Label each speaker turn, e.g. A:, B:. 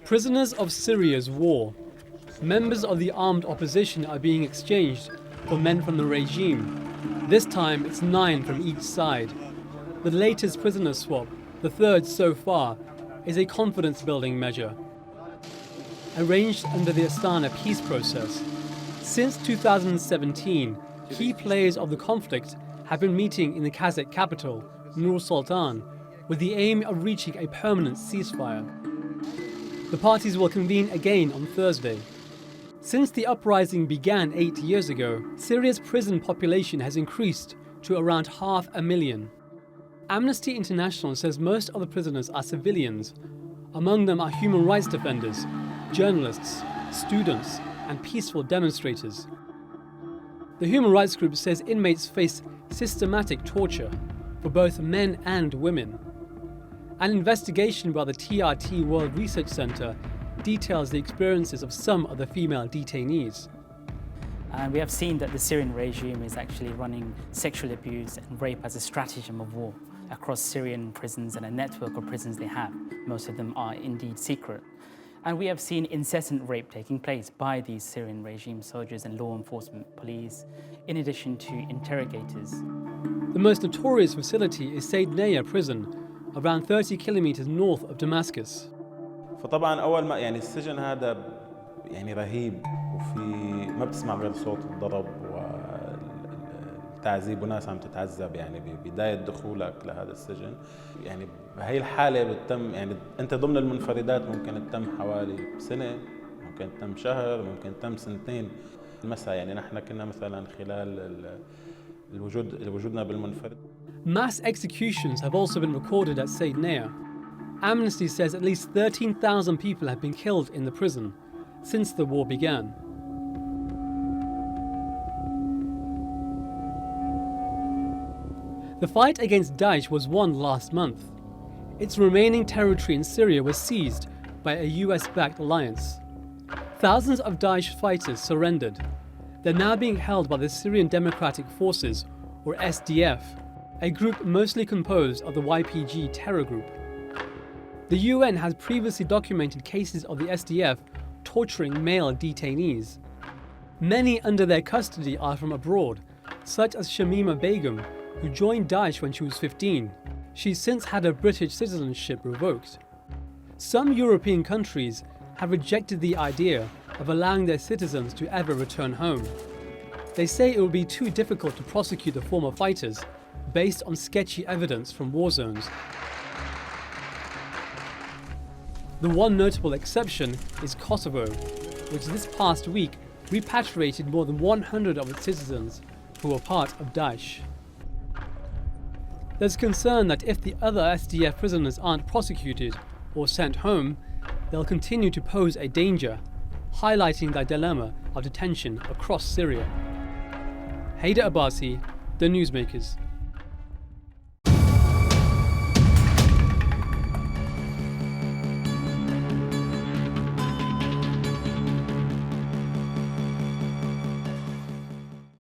A: Prisoners of Syria's war. Members of the armed opposition are being exchanged for men from the regime. This time it's 9 from each side. The latest prisoner swap, the third so far, is a confidence-building measure. Arranged under the Astana peace process. Since 2017, key players of the conflict have been meeting in the Kazakh capital, Nur Sultan, with the aim of reaching a permanent ceasefire. The parties will convene again on Thursday. Since the uprising began 8 years ago, Syria's prison population has increased to around 500,000. Amnesty International says most of the prisoners are civilians. Among them are human rights defenders, journalists, students, and peaceful demonstrators. The human rights group says inmates face systematic torture for both men and women. An investigation by the TRT World Research Center details the experiences of some of the female detainees.
B: And we have seen that the Syrian regime is actually running sexual abuse and rape as a stratagem of war across Syrian prisons and a network of prisons they have. Most of them are indeed secret. And we have seen incessant rape taking place by these Syrian regime soldiers and law enforcement police, in addition to interrogators.
A: The most notorious facility is Syria prison, around 30 kilometers north of Damascus.
C: فطبعا اول ما يعني السجن هذا يعني رهيب وفي ما بتسمع غير صوت الضرب والتعذيب وناس عم تتعذب يعني ببدايه دخولك لهذا السجن يعني بهي الحاله بتتم يعني انت ضمن المنفردات ممكن تتم حوالي سنه ممكن تتم شهر ممكن تتم سنتين مثلا يعني نحن كنا مثلا خلال وجودنا بالمنفرد.
A: Mass executions have also been recorded at Syria. Amnesty says at least 13,000 people have been killed in the prison since the war began. The fight against Daesh was won last month. Its remaining territory in Syria was seized by a US-backed alliance. Thousands of Daesh fighters surrendered. They're now being held by the Syrian Democratic Forces, or SDF, a group mostly composed of the YPG terror group. The UN has previously documented cases of the SDF torturing male detainees. Many under their custody are from abroad, such as Shamima Begum, who joined Daesh when she was 15. She's since had her British citizenship revoked. Some European countries have rejected the idea of allowing their citizens to ever return home. They say it will be too difficult to prosecute the former fighters based on sketchy evidence from war zones. The one notable exception is Kosovo, which this past week repatriated more than 100 of its citizens who were part of Daesh. There's concern that if the other SDF prisoners aren't prosecuted or sent home, they'll continue to pose a danger, highlighting the dilemma of detention across Syria. Hyder Abbasi, The Newsmakers.